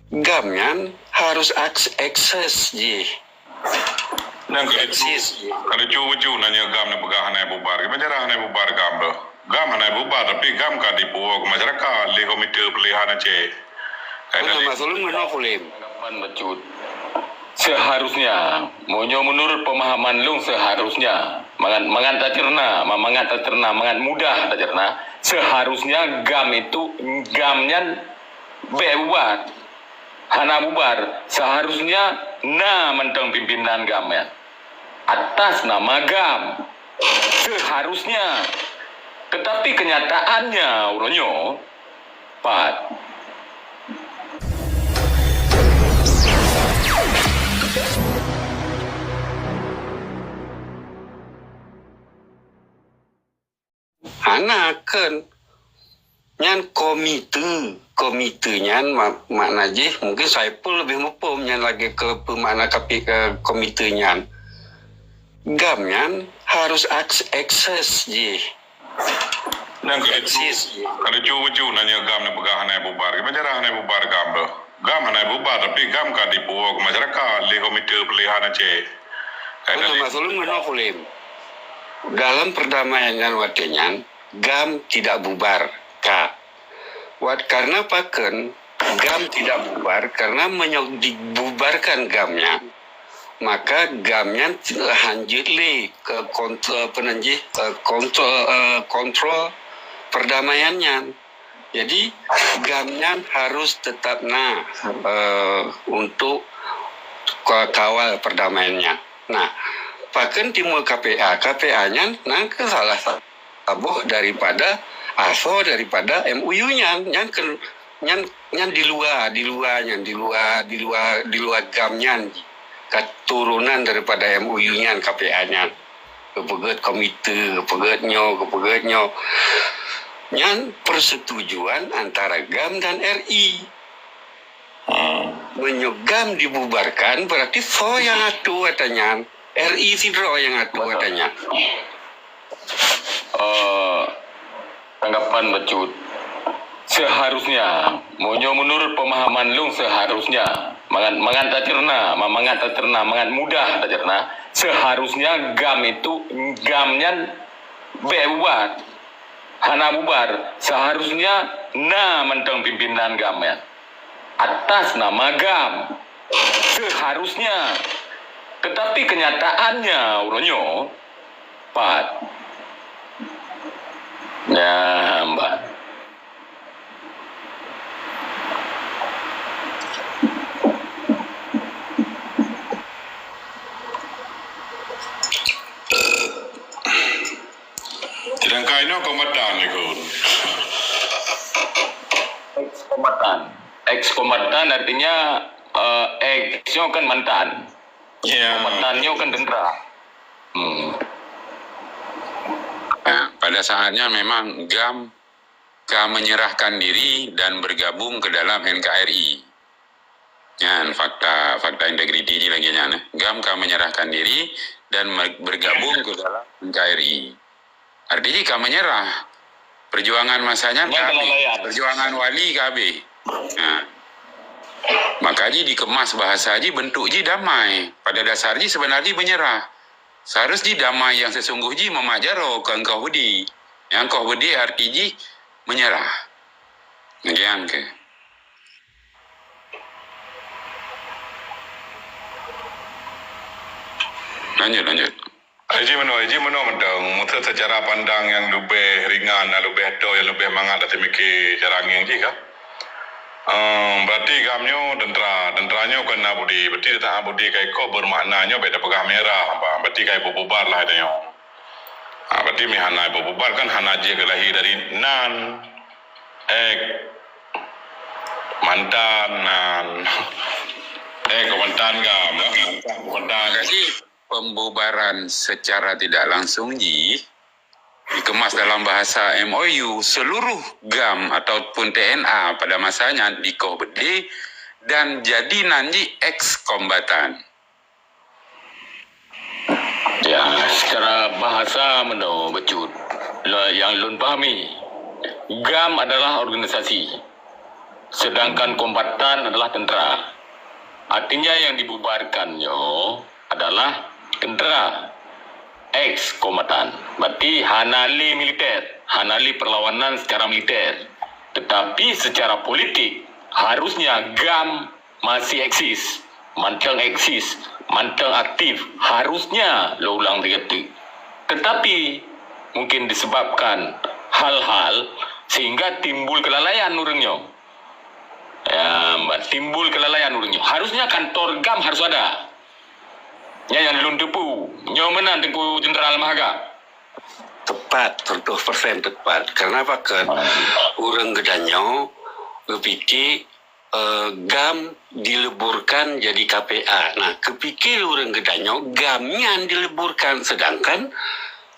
gamnya harus akses je. Nang kalau cucu nanya gam na pegahan ay bubar, kebanyaran ay bubar gam do. Gam na bubar tapi gam ka di buo masyarakat le komite pilihan aja. Karena masalah mana boleh. Tanggapan becut. Seharusnya, menurut pemahaman lung seharusnya mangan tacerna, mangan mudah tacerna. Seharusnya gam itu gamnya bubar, hana bubar. Seharusnya mentang pimpinan gamnya atas nama gam. Seharusnya, tetapi kenyataannya uronyo pat. Anak kan nyan komite nyan makna je mungkin saya pun lebih mupum nyan lagi ke pemakna komite nyan gam nyan harus akses je. Nang kalau cucu nanya gam na pegahan ay bubar, kebanyaran ay bubar gam do. Gam na bubar tapi gam ka di buo masyarakat le komite pilihan aja. Karena masalah mana boleh. Dalam perdamaian watenya gam tidak bubar karena paken gam tidak bubar karena dibubarkan gamnya maka gamnya lanjut ke kontrol perdamaiannya. Jadi gamnya harus tetap untuk kawal perdamaiannya. Nah, paken timur KPA-nya ke salah satu daripada MUU-nya nyan di luar gamnya keturunan daripada MUU-nya KPA-nya kepegat komite kepegatnya nyan persetujuan antara GAM dan RI. Menyegam dibubarkan berarti so yang atu katanya RI sidro yang atu katanya. Tanggapan becut. Seharusnya, menurut pemahaman lung seharusnya mangan mudah tacerna. Seharusnya gam itu gamnya bubar, hana bubar. Seharusnya mentang pimpinan gamnya atas nama gam. Seharusnya, tetapi kenyataannya uronyo pat. Ya, Mbak. Tidak kainnya komandan itu. Ex-komandan artinya ex-nya kan mantan. Komandannya kan tentara. Nah, pada saatnya memang GAM menyerahkan diri dan bergabung ke dalam NKRI. Ya, fakta integriti ini lagi nya. GAM menyerahkan diri dan bergabung ke dalam NKRI. Artinya jika menyerah, perjuangan masanya KB, perjuangan wali KB. Nah, makanya dikemas bahasa ji bentuk ji damai. Pada dasarnya sebenarnya menyerah. Seharusnya damai yang sesungguhnya memajaro ke engkau budi. Yang engkau budi artinya menyerah. Ngegian ke. Lanjut. Haji meno mentang mutu secara pandang yang lebih ringan dan lebih yang lebih mangat dari mikir cara yang jika. Berarti kamnyo tentranya kena budi, berarti tak budi kai ko bermaknanya beda pegah merah, berarti kai bubar lah itu yo. Berarti mihana bubar kan hana je kelahi dari mantan komandan gam, komandan. Jadi pembubaran secara tidak langsung dikemas dalam bahasa MOU seluruh GAM ataupun TNA pada masanya dikohbede dan jadi nanti ex-kombatan. Ya, secara bahasa becut. Yang lun pahami, GAM adalah organisasi. sedangkan kombatan adalah tentera. Artinya yang dibubarkannya adalah tentera ex kombatan. Berarti hanali militer, hanali perlawanan secara militer. Tetapi secara politik harusnya GAM masih eksis, manteng eksis, manteng aktif. Harusnya lo ulang dikata. Tetapi mungkin disebabkan hal-hal sehingga timbul kelalaian urangnya. Ya, timbul kelalaian urangnya. Harusnya kantor GAM harus ada. Ya, yang belum tepu. Nyo menang tengku Jenderal Mahaga. Tepat, 100% tepat. Karena apa kan? Urang gedanyo berpikir GAM dileburkan jadi KPA. Nah, kepikir urang gedanyo GAM-nya dileburkan, sedangkan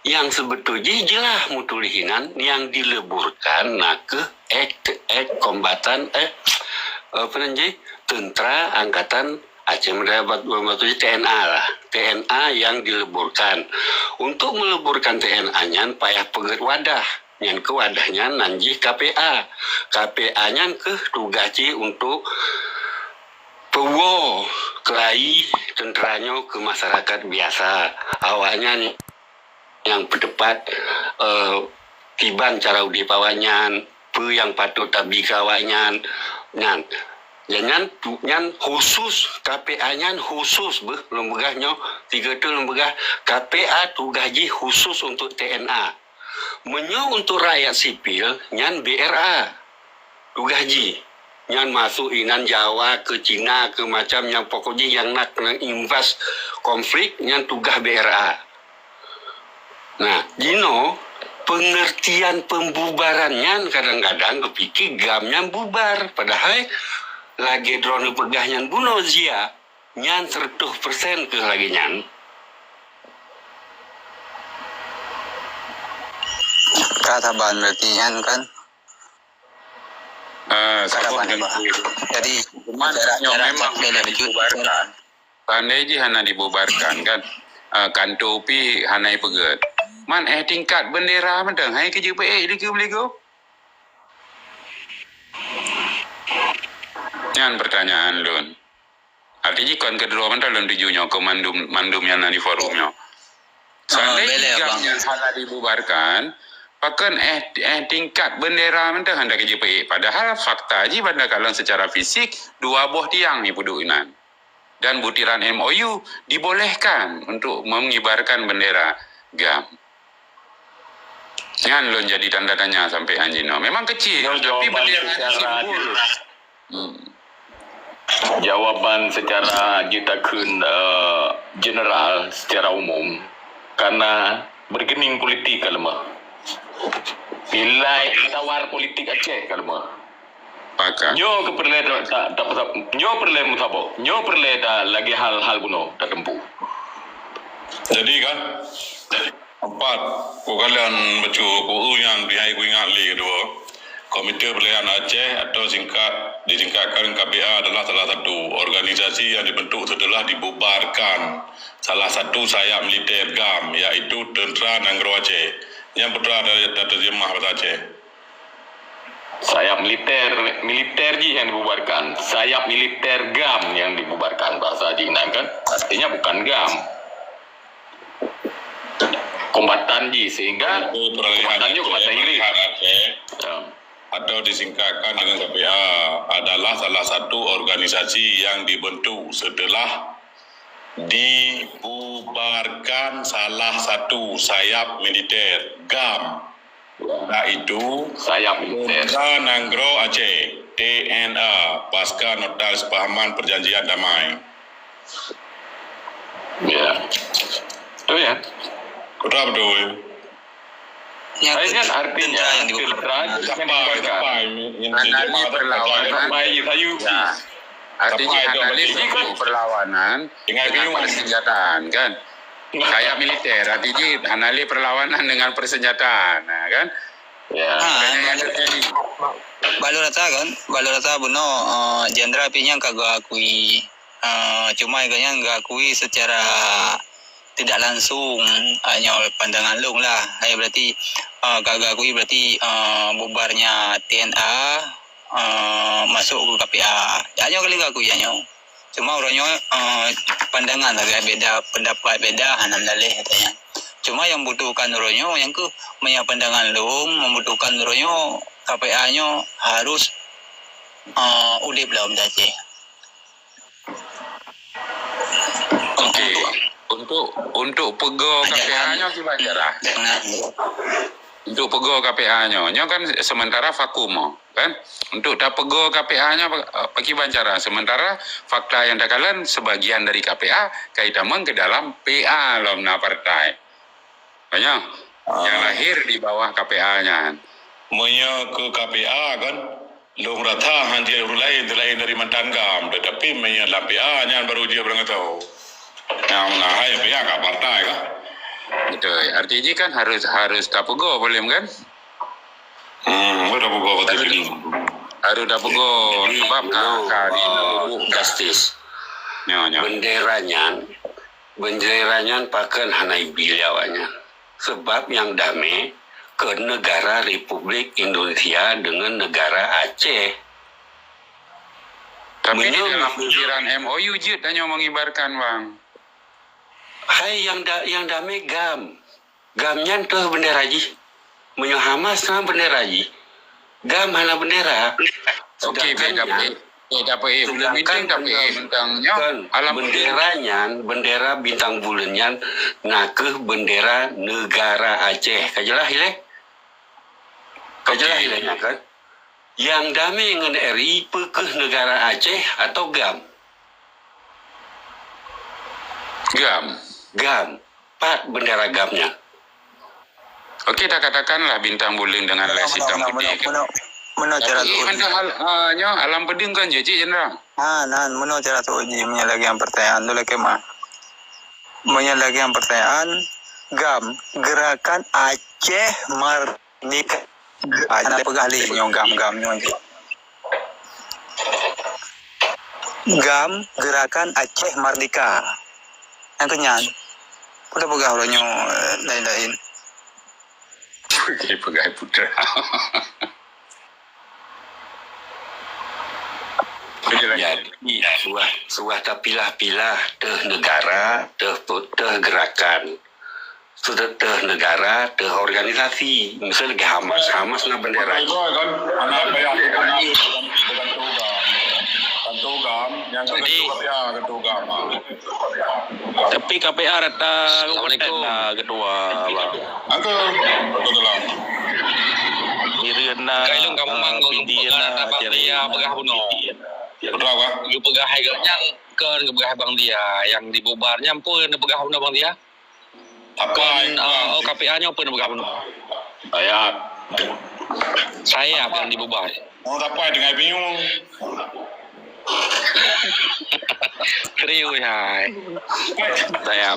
yang sebetulnya jelas mutulihinan yang dileburkan nah ke kombatan tentara angkatan Aceh mendapat TNA lah, TNA yang dileburkan. Untuk meleburkan TNA-nya payah peget wadah, yang ke wadahnya nanji KPA, KPA-nya ke tugaci untuk pewo kelai tenteranya ke masyarakat biasa, awaknya yang berdebat tiban cara udi pawanyan, pe yang patut tabi kawanyan, nyan. Nyan khusus KPA-nya khusus lembaganya 3 lembaga KPA tu gaji khusus untuk TNA. Menyo untuk rakyat sipil nyan BRA tu gaji. Nyan masuk inan Jawa ke Cina ke macam yang pokoknya yang nak kena invas konflik nyan tugas BRA. Nah, Jino pengertian pembubarannya kadang-kadang kepikir GAM-nya bubar padahal lagi drone pegahnya bunuh Zia nyan 100% ke lagi nyan. Kata ban berarti nyan kan? Kata ban Pak. Jadi memang dibubarkan. Pandai je hana dibubarkan kan. Kantor pi hanai peget. Man tingkat bendera mentang hai kerja baik lagi boleh go. Yang pertanyaan lun. Artinya kon kedua mentang lun tujuhnya ke mandum yang di forumnya. Seandainya yang salah dibubarkan, pakan tingkat bendera mentang hendak kerja baik. Padahal fakta aja pada kalau secara fisik 2 buah tiang ni puduinan. Dan butiran MOU dibolehkan untuk mengibarkan bendera GAM. Jangan lo jadi tanda tanya sampai anjino. Memang kecil, tapi bendera simbol. Jawaban secara jutakun general secara umum karena bergening politik kalma. Nilai tawar politik Aceh kalma. Pakat. Nyo keperle tak nyo perle mutabok. Nyo perle dah lagi hal-hal buno tak tempuh. Jadi kan empat kalian baca buku yang dihai ku ingat lagi kedua. Komite Pilihan Aceh atau disingkatkan KPA adalah salah satu organisasi yang dibentuk setelah dibubarkan salah satu sayap militer GAM iaitu Tentera Nanggro Aceh. Yang putra dari terjemah bahasa Aceh. Sayap militer je yang dibubarkan. Sayap militer GAM yang dibubarkan bahasa Cina kan. Artinya bukan GAM. Kombatan je sehingga kombatannya ke bahasa Inggris. Atau disingkatkan dengan KPA adalah salah satu organisasi yang dibentuk setelah dibubarkan salah satu sayap militer GAM, yaitu sayap militer Tentera Nanggro Aceh TNA pasca nota kesepahaman perjanjian damai. Ya, betul ya. Betul. Ini kan artinya yang dibubarkan Hanali perlawanan. Artinya hanali perlawanan dengan persenjataan kan. Kayak militer artinya hanali perlawanan dengan persenjataan kan. Ya. Balu rata buno jenderal pinya kagak akui. Cuma iganya enggak akui secara tidak langsung hanya pandangan long lah. Berarti kagak akui berarti bubarnya TNA masuk ke KPA. Jangan kali aku jangan. Cuma orangnya pandangan agak beda, pendapat beda hanam dalih katanya. Cuma yang butuhkan orangnya yang ke punya pandangan lu membutuhkan orangnya KPA-nya harus udip lah Om Caci. Okey. Untuk pegawai KPA-nya gimana cara? Untuk pegawai KPA-nya, nya kan sementara vakum kan? Untuk tak pegawai KPA-nya bagi bancara. Sementara fakta yang dakalan sebagian dari KPA kaitan ke dalam PA lomna partai. Banyak yang lahir di bawah KPA-nya. Monya ke KPA kan long rata hanjir lain dari mantan gam tetapi monya la PA nya baru dia berang tahu. Yang nah hai PA ka partai kan. Betul. Artinya kan harus tak pegawai boleh kan? Udah buka betul ini. Harus tak pegawai sebab kali justice. Nyonya. Benderanya pakai hanai biliawanya. Sebab yang damai ke negara Republik Indonesia dengan negara Aceh. Tapi di dalam pikiran MOU je tanya mengibarkan bang. Hai yang damai gamnya tuh bendera ji. Menyo Hamas sama bendera ji. Gam mana bendera. Okey, tapi belum bintang tapi bintangnya alam bendera bintang bulannya nak ke bendera negara Aceh. Kajelah hileh. Kajelah hilehnya kan. Yang damai dengan RI ke negara Aceh atau GAM? GAM. Pat bendera GAM-nya. Okey, tak katakanlah bintang bulan dengan les hitam putih. Mana cara tu? Alam peding kan je Cik Jenderal. Mana cara tu uji lagi yang pertanyaan tu lagi mah. Lagi yang pertanyaan GAM Gerakan Aceh Merdeka. Ada pegali nyong GAM nyong. GAM Gerakan Aceh Merdeka. Yang kenyan. Udah pegal nyong lain-lain. Pegai putra. Jadi suah tak pilah-pilah teh negara, teh gerakan. Sudah teh negara, teh organisasi. Misalnya Hamas na bendera. Anak bayar Kantogam yang Kantogam. Tapi KPA rata kompeten lah ketua bang. Angka betul lah. Mirian na pidian na ceria pegah buno. Betul apa? Yu pegah haigatnya kan ke pegah bang dia yang dibubarnya pun pegah buno bang dia. Kan KPA-nya pun pegah buno. Saya yang dibubar. Mau apa dengan bingung? Kriu ya.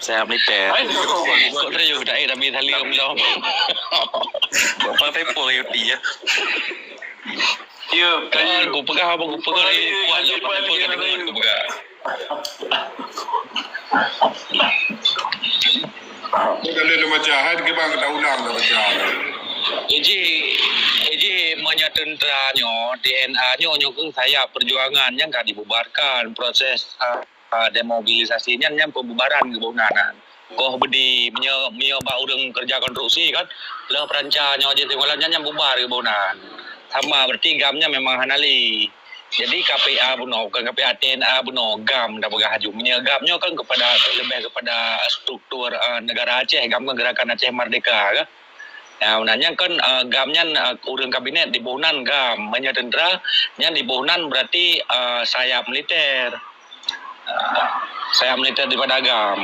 Saya militer. Kok kriu dah tapi thalium dong. Bapak pepol ya dia. Iya, kan aku pegah ni kuat lah pepol kan aku pegah. Kalau lu macam had ke bang tak ulang dah macam. Eji menyatentranya DNA-nya nyokong saya perjuangan yang kan dibubarkan proses demobilisasinya yang pembubaran kebunanan. Koh bedi menyoba urang kerja konstruksi kan lah perancanya aja tinggalannya yang bubar kebunan. Sama berarti gamnya memang hanali. Jadi KPA buno bukan KPA TNA buno gam dah berhaju. Gamnya kan lebih kepada struktur negara Aceh, gam Gerakan Aceh Merdeka kan. Nanya kan gamnya urang kabinet di bohnan gam menyadendra yang di bohnan berarti sayap militer. Sayap militer daripada gam.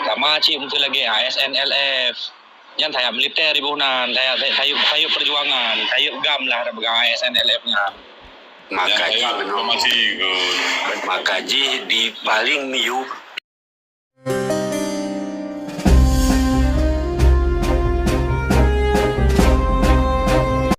Sama cik mungkin lagi SNLF. Yang sayap militer di bohnan, sayap perjuangan, sayap gam lah ada begang SNLF-nya. Makaji di paling miu